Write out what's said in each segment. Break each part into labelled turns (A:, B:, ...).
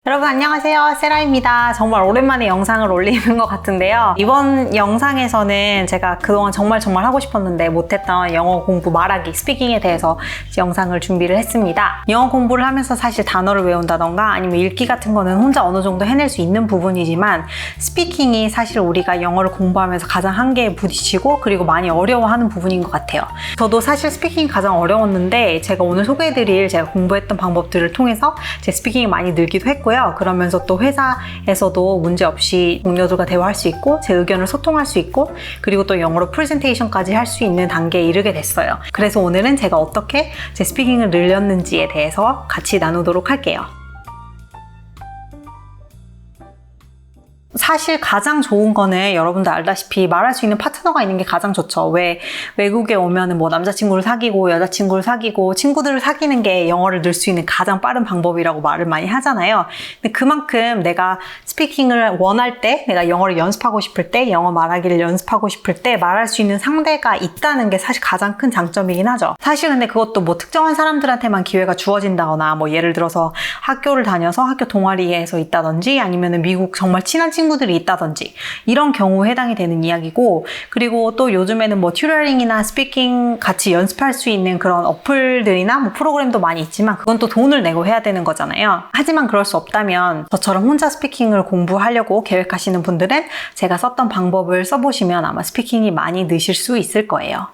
A: 여러분 안녕하세요, 세라입니다. 정말 오랜만에 영상을 올리는 것 같은데요. 이번 영상에서는 제가 그동안 정말 하고 싶었는데 못했던 영어 공부 말하기, 스피킹에 대해서 영상을 준비를 했습니다. 영어 공부를 하면서 사실 단어를 외운다던가 아니면 읽기 같은 거는 혼자 어느 정도 해낼 수 있는 부분이지만 스피킹이 사실 우리가 영어를 공부하면서 가장 한계에 부딪히고 그리고 많이 어려워하는 부분인 것 같아요. 저도 사실 스피킹이 가장 어려웠는데 제가 오늘 소개해드릴 제가 공부했던 방법들을 통해서 제 스피킹이 많이 늘기도 했고 그러면서 또 회사에서도 문제없이 동료들과 대화할 수 있고 제 의견을 소통할 수 있고 그리고 또 영어로 프레젠테이션까지 할 수 있는 단계에 이르게 됐어요. 그래서 오늘은 제가 어떻게 제 스피킹을 늘렸는지에 대해서 같이 나누도록 할게요. 사실 가장 좋은 거는 여러분들 알다시피 말할 수 있는 파트너가 있는 게 가장 좋죠. 왜 외국에 오면은 뭐 남자친구를 사귀고 여자친구를 사귀고 친구들을 사귀는 게 영어를 늘 수 있는 가장 빠른 방법이라고 말을 많이 하잖아요. 근데 그만큼 내가 스피킹을 원할 때, 내가 영어를 연습하고 싶을 때, 영어 말하기를 연습하고 싶을 때 말할 수 있는 상대가 있다는 게 사실 가장 큰 장점이긴 하죠. 사실 근데 그것도 뭐 특정한 사람들한테만 기회가 주어진다거나 뭐 예를 들어서 학교를 다녀서 학교 동아리에서 있다든지 아니면은 미국 정말 친한 친구들이 있다든지 이런 경우에 해당이 되는 이야기고, 그리고 또 요즘에는 뭐 튜터링이나 스피킹 같이 연습할 수 있는 그런 어플들이나 뭐 프로그램도 많이 있지만 그건 또 돈을 내고 해야 되는 거잖아요. 하지만 그럴 수 없다면 저처럼 혼자 스피킹을 공부하려고 계획하시는 분들은 제가 썼던 방법을 써보시면 아마 스피킹이 많이 느실 수 있을 거예요.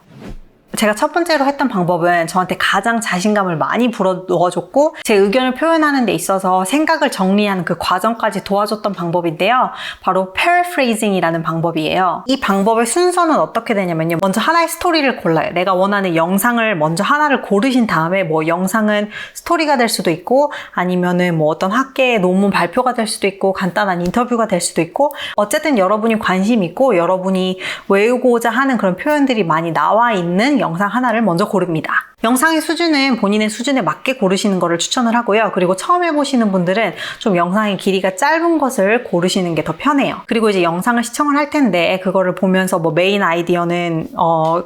A: 제가 첫 번째로 했던 방법은 저한테 가장 자신감을 많이 불어넣어줬고 제 의견을 표현하는 데 있어서 생각을 정리하는 그 과정까지 도와줬던 방법인데요. 바로 paraphrasing이라는 방법이에요. 이 방법의 순서는 어떻게 되냐면요. 먼저 하나의 스토리를 골라요. 내가 원하는 영상을 먼저 하나를 고르신 다음에 뭐 영상은 스토리가 될 수도 있고 아니면은 뭐 어떤 학계의 논문 발표가 될 수도 있고 간단한 인터뷰가 될 수도 있고 어쨌든 여러분이 관심 있고 여러분이 외우고자 하는 그런 표현들이 많이 나와 있는 영상 하나를 먼저 고릅니다. 영상의 수준은 본인의 수준에 맞게 고르시는 것을 추천을 하고요. 그리고 처음 해보시는 분들은 좀 영상의 길이가 짧은 것을 고르시는 게 더 편해요. 그리고 이제 영상을 시청을 할 텐데 그거를 보면서 뭐 메인 아이디어는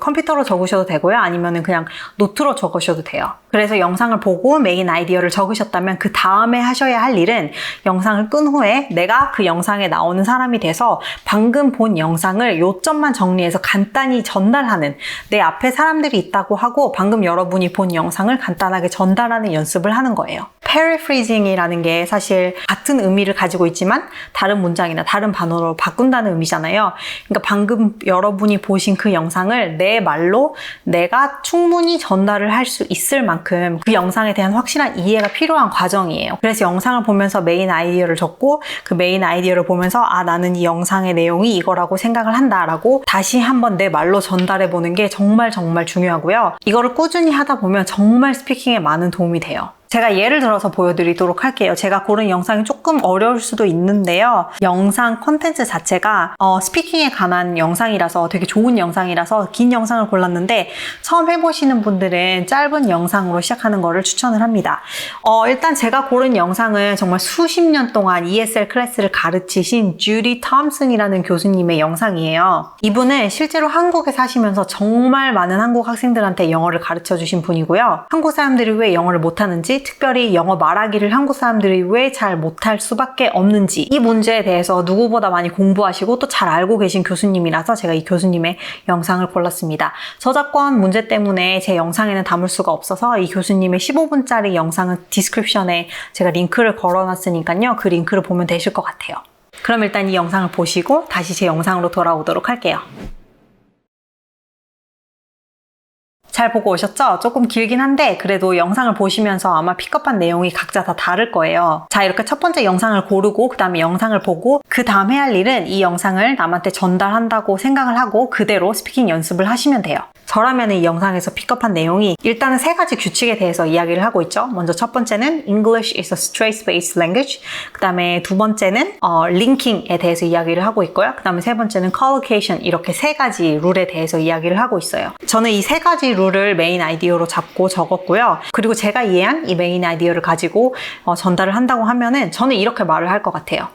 A: 컴퓨터로 적으셔도 되고요. 아니면은 그냥 노트로 적으셔도 돼요. 그래서 영상을 보고 메인 아이디어를 적으셨다면 그 다음에 하셔야 할 일은 영상을 끈 후에 내가 그 영상에 나오는 사람이 돼서 방금 본 영상을 요점만 정리해서 간단히 전달하는, 내 앞에 사람들이 있다고 하고 방금 여러분이 본 영상을 간단하게 전달하는 연습을 하는 거예요. paraphrasing이라는 게 사실 같은 의미를 가지고 있지만 다른 문장이나 다른 단어로 바꾼다는 의미잖아요. 그러니까 방금 여러분이 보신 그 영상을 내 말로 내가 충분히 전달을 할 수 있을 만큼 그 영상에 대한 확실한 이해가 필요한 과정이에요. 그래서 영상을 보면서 메인 아이디어를 적고 그 메인 아이디어를 보면서 나는 이 영상의 내용이 이거라고 생각을 한다라고 다시 한번 내 말로 전달해 보는 게 정말 중요하고요. 이거를 꾸준히 하다 보면 정말 스피킹에 많은 도움이 돼요. 제가 예를 들어서 보여드리도록 할게요. 제가 고른 영상이 조금 어려울 수도 있는데요. 영상 콘텐츠 자체가 스피킹에 관한 영상이라서 되게 좋은 영상이라서 긴 영상을 골랐는데 처음 해보시는 분들은 짧은 영상으로 시작하는 거를 추천을 합니다. 일단 제가 고른 영상은 정말 수십 년 동안 ESL 클래스를 가르치신 주디 톰슨이라는 교수님의 영상이에요. 이분은 실제로 한국에 사시면서 정말 많은 한국 학생들한테 영어를 가르쳐 주신 분이고요. 한국 사람들이 왜 영어를 못하는지, 특별히 영어 말하기를 한국 사람들이 왜 잘 못할 수밖에 없는지, 이 문제에 대해서 누구보다 많이 공부하시고 또 잘 알고 계신 교수님이라서 제가 이 교수님의 영상을 골랐습니다. 저작권 문제 때문에 제 영상에는 담을 수가 없어서 이 교수님의 15분짜리 영상은 디스크립션에 제가 링크를 걸어놨으니까요. 그 링크를 보면 되실 것 같아요. 그럼 일단 이 영상을 보시고 다시 제 영상으로 돌아오도록 할게요. 잘 보고 오셨죠? 조금 길긴 한데 그래도 영상을 보시면서 아마 픽업한 내용이 각자 다 다를 거예요. 자, 이렇게 첫 번째 영상을 고르고 그 다음에 영상을 보고 그 다음 해야 할 일은 이 영상을 남한테 전달한다고 생각을 하고 그대로 스피킹 연습을 하시면 돼요. 저라면 이 영상에서 픽업한 내용이 일단은 세 가지 규칙에 대해서 이야기를 하고 있죠. 먼저 첫 번째는 English is a straight-spaced language. 그 다음에 두 번째는 linking에 대해서 이야기를 하고 있고요. 그 다음에 세 번째는 collocation, 이렇게 세 가지 룰에 대해서 이야기를 하고 있어요. 저는 이 세 가지 룰을 메인 아이디어로 잡고 적었고요. 그리고 제가 이해한 이 메인 아이디어를 가지고 전달을 한다고 하면은 저는 이렇게 말을 할 것 같아요.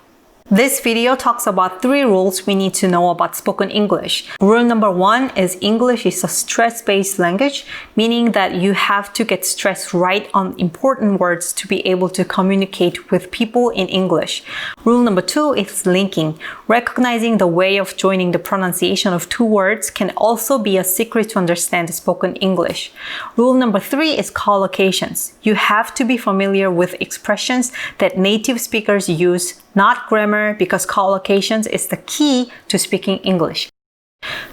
A: This video talks about 3 rules we need to know about spoken English. Rule number 1 is English is a stress-based language, meaning that you have to get stressed right on important words to be able to communicate with people in English. Rule number 2 is linking. Recognizing the way of joining the pronunciation of 2 words can also be a secret to understand spoken English. Rule number 3 is collocations. You have to be familiar with expressions that native speakers use, not grammar, because collocations is the key to speaking English.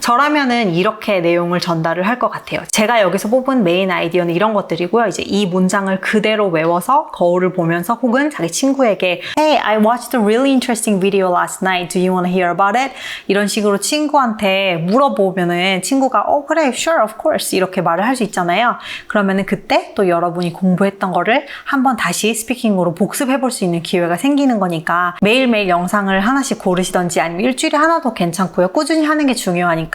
A: 저라면은 이렇게 내용을 전달을 할 것 같아요. 제가 여기서 뽑은 메인 아이디어는 이런 것들이고요. 이제 이 문장을 그대로 외워서 거울을 보면서 혹은 자기 친구에게 Hey, I watched a really interesting video last night. Do you want to hear about it? 이런 식으로 친구한테 물어보면은 친구가 그래, sure, of course 이렇게 말을 할 수 있잖아요. 그러면은 그때 또 여러분이 공부했던 거를 한번 다시 스피킹으로 복습해 볼 수 있는 기회가 생기는 거니까 매일매일 영상을 하나씩 고르시던지 아니면 일주일에 하나도 괜찮고요. 꾸준히 하는 게 중요하니까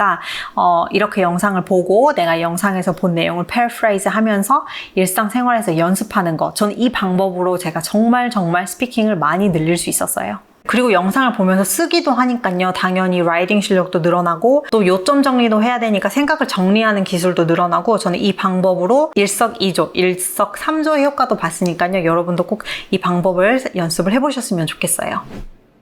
A: 이렇게 영상을 보고 내가 영상에서 본 내용을 paraphrase 하면서 일상생활에서 연습하는 거. 저는 이 방법으로 제가 정말 스피킹을 많이 늘릴 수 있었어요. 그리고 영상을 보면서 쓰기도 하니까요. 당연히 라이팅 실력도 늘어나고 또 요점 정리도 해야 되니까 생각을 정리하는 기술도 늘어나고 저는 이 방법으로 일석이조, 일석삼조의 효과도 봤으니까요. 여러분도 꼭 이 방법을 연습을 해보셨으면 좋겠어요.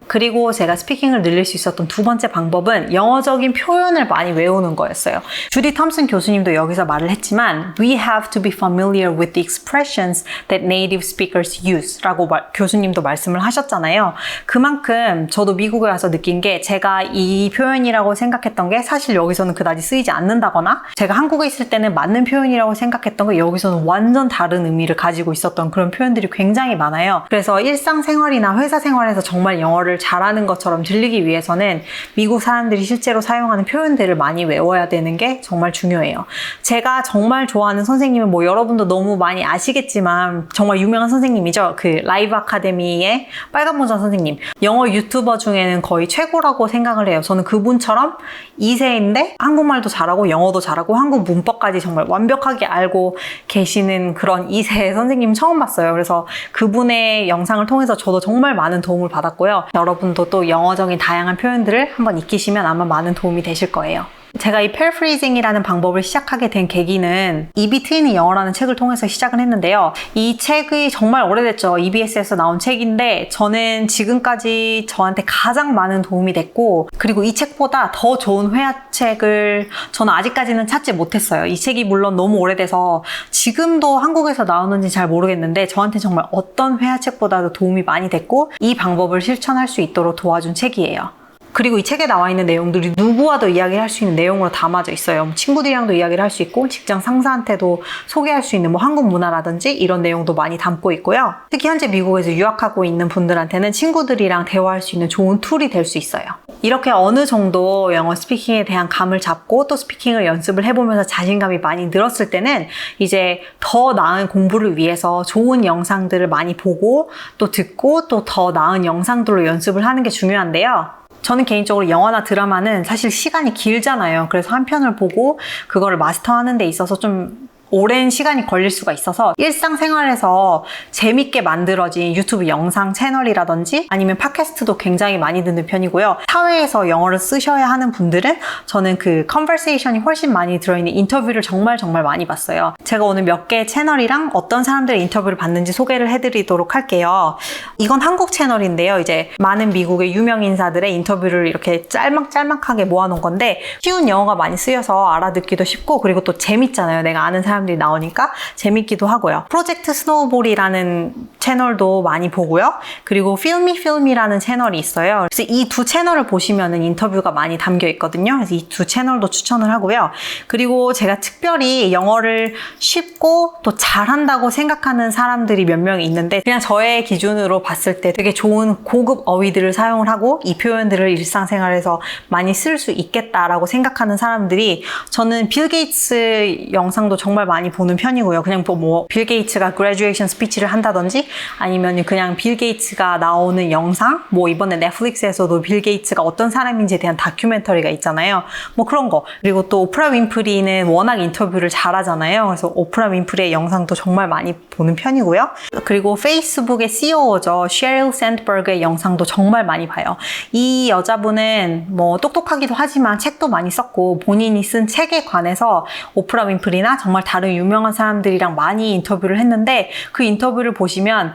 A: 그리고 제가 스피킹을 늘릴 수 있었던 2번째 방법은 영어적인 표현을 많이 외우는 거였어요. 주디 톰슨 교수님도 여기서 말을 했지만 We have to be familiar with the expressions that native speakers use 라고 교수님도 말씀을 하셨잖아요. 그만큼 저도 미국에 와서 느낀 게 제가 이 표현이라고 생각했던 게 사실 여기서는 그다지 쓰이지 않는다거나 제가 한국에 있을 때는 맞는 표현이라고 생각했던 게 여기서는 완전 다른 의미를 가지고 있었던 그런 표현들이 굉장히 많아요. 그래서 일상생활이나 회사 생활에서 정말 영어를 잘하는 것처럼 들리기 위해서는 미국 사람들이 실제로 사용하는 표현들을 많이 외워야 되는 게 정말 중요해요. 제가 정말 좋아하는 선생님은 뭐 여러분도 너무 많이 아시겠지만 정말 유명한 선생님이죠. 그 라이브 아카데미의 빨간모자 선생님. 영어 유튜버 중에는 거의 최고라고 생각을 해요. 저는 그분처럼 2세인데 한국말도 잘하고 영어도 잘하고 한국 문법까지 정말 완벽하게 알고 계시는 그런 2세의 선생님 처음 봤어요. 그래서 그분의 영상을 통해서 저도 정말 많은 도움을 받았고요. 여러분도 또 영어적인 다양한 표현들을 한번 익히시면 아마 많은 도움이 되실 거예요. 제가 이 paraphrasing이라는 방법을 시작하게 된 계기는 입이 트이는 영어라는 책을 통해서 시작을 했는데요. 이 책이 정말 오래됐죠. EBS에서 나온 책인데 저는 지금까지 저한테 가장 많은 도움이 됐고 그리고 이 책보다 더 좋은 회화책을 저는 아직까지는 찾지 못했어요. 이 책이 물론 너무 오래돼서 지금도 한국에서 나오는지 잘 모르겠는데 저한테 정말 어떤 회화책보다도 도움이 많이 됐고 이 방법을 실천할 수 있도록 도와준 책이에요. 그리고 이 책에 나와 있는 내용들이 누구와도 이야기를 할 수 있는 내용으로 담아져 있어요. 친구들이랑도 이야기를 할 수 있고 직장 상사한테도 소개할 수 있는 뭐 한국 문화라든지 이런 내용도 많이 담고 있고요. 특히 현재 미국에서 유학하고 있는 분들한테는 친구들이랑 대화할 수 있는 좋은 툴이 될 수 있어요. 이렇게 어느 정도 영어 스피킹에 대한 감을 잡고 또 스피킹을 연습을 해보면서 자신감이 많이 늘었을 때는 이제 더 나은 공부를 위해서 좋은 영상들을 많이 보고 또 듣고 또 더 나은 영상들로 연습을 하는 게 중요한데요. 저는 개인적으로 영화나 드라마는 사실 시간이 길잖아요. 그래서 한 편을 보고 그거를 마스터하는 데 있어서 좀 오랜 시간이 걸릴 수가 있어서 일상생활에서 재밌게 만들어진 유튜브 영상 채널이라든지 아니면 팟캐스트도 굉장히 많이 듣는 편이고요. 사회에서 영어를 쓰셔야 하는 분들은 저는 그 컨버세이션이 훨씬 많이 들어있는 인터뷰를 정말 많이 봤어요. 제가 오늘 몇 개의 채널이랑 어떤 사람들의 인터뷰를 봤는지 소개를 해드리도록 할게요. 이건 한국 채널인데요. 이제 많은 미국의 유명 인사들의 인터뷰를 이렇게 짤막하게 모아놓은 건데 쉬운 영어가 많이 쓰여서 알아듣기도 쉽고 그리고 또 재밌잖아요. 내가 아는 사람들이 나오니까 재밌기도 하고요. 프로젝트 스노우볼이라는 채널도 많이 보고요. 그리고 필미라는 채널이 있어요. 그래서 이 2 채널을 보시면은 인터뷰가 많이 담겨 있거든요. 그래서 이 2 채널도 추천을 하고요. 그리고 제가 특별히 영어를 쉽고 또 잘한다고 생각하는 사람들이 몇 명 있는데 그냥 저의 기준으로 봤을 때 되게 좋은 고급 어휘들을 사용을 하고 이 표현들을 일상생활에서 많이 쓸 수 있겠다라고 생각하는 사람들이 저는 빌 게이츠 영상도 정말 정말 많이 보는 편이고요. 그냥 뭐 빌 게이츠가 graduation 스피치를 한다든지 아니면 그냥 빌 게이츠가 나오는 영상, 뭐 이번에 넷플릭스에서도 빌 게이츠가 어떤 사람인지에 대한 다큐멘터리가 있잖아요. 뭐 그런 거. 그리고 또 오프라 윈프리는 워낙 인터뷰를 잘하잖아요. 그래서 오프라 윈프리의 영상도 정말 많이 보는 편이고요. 그리고 페이스북의 CEO죠. sheryl sandberg의 영상도 정말 많이 봐요. 이 여자분은 뭐 똑똑하기도 하지만 책도 많이 썼고 본인이 쓴 책에 관해서 오프라 윈프리나 정말 다른 유명한 사람들이랑 많이 인터뷰를 했는데 그 인터뷰를 보시면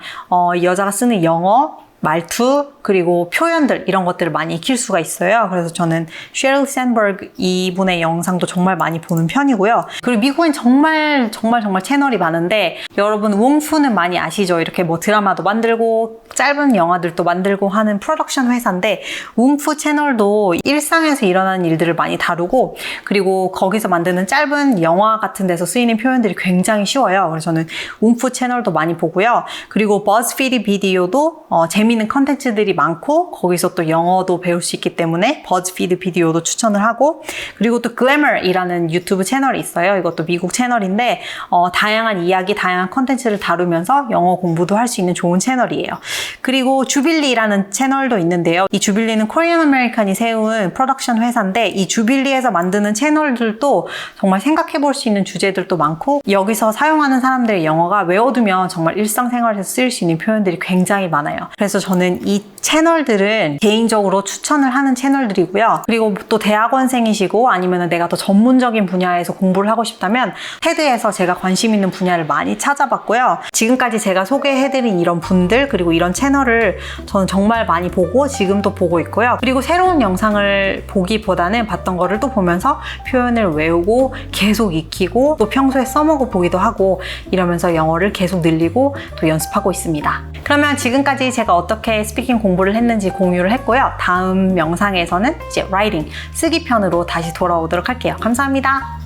A: 이 여자가 쓰는 영어, 말투, 그리고 표현들 이런 것들을 많이 익힐 수가 있어요. 그래서 저는 sheryl sandberg 이분의 영상도 정말 많이 보는 편이고요. 그리고 미국엔 정말 채널이 많은데 여러분 웅푸는 많이 아시죠? 이렇게 뭐 드라마도 만들고 짧은 영화들도 만들고 하는 프로덕션 회사인데 웅푸 채널도 일상에서 일어나는 일들을 많이 다루고 그리고 거기서 만드는 짧은 영화 같은 데서 쓰이는 표현들이 굉장히 쉬워요. 그래서 저는 웅푸 채널도 많이 보고요. 그리고 버즈피드 비디오도 재미있는 컨텐츠들이 많고 거기서 또 영어도 배울 수 있기 때문에 버즈피드 비디오도 추천을 하고 그리고 또 글래머이라는 유튜브 채널이 있어요. 이것도 미국 채널인데 다양한 이야기, 다양한 컨텐츠를 다루면서 영어 공부도 할 수 있는 좋은 채널이에요. 그리고 주빌리라는 채널도 있는데요. 이 주빌리는 코리안 아메리칸이 세운 프로덕션 회사인데 이 주빌리에서 만드는 채널들도 정말 생각해 볼 수 있는 주제들도 많고 여기서 사용하는 사람들의 영어가 외워두면 정말 일상생활에서 쓰일 수 있는 표현들이 굉장히 많아요. 그래서 저는 이 채널들은 개인적으로 추천을 하는 채널들이고요. 그리고 또 대학원생이시고 아니면 내가 더 전문적인 분야에서 공부를 하고 싶다면 테드에서 제가 관심 있는 분야를 많이 찾아봤고요. 지금까지 제가 소개해드린 이런 분들 그리고 이런 채널을 저는 정말 많이 보고 지금도 보고 있고요. 그리고 새로운 영상을 보기보다는 봤던 거를 또 보면서 표현을 외우고 계속 익히고 또 평소에 써먹어 보기도 하고 이러면서 영어를 계속 늘리고 또 연습하고 있습니다. 그러면 지금까지 제가 어떻게 스피킹 공부를 했는지 공유를 했고요. 다음 영상에서는 이제 라이팅, 쓰기 편으로 다시 돌아오도록 할게요. 감사합니다.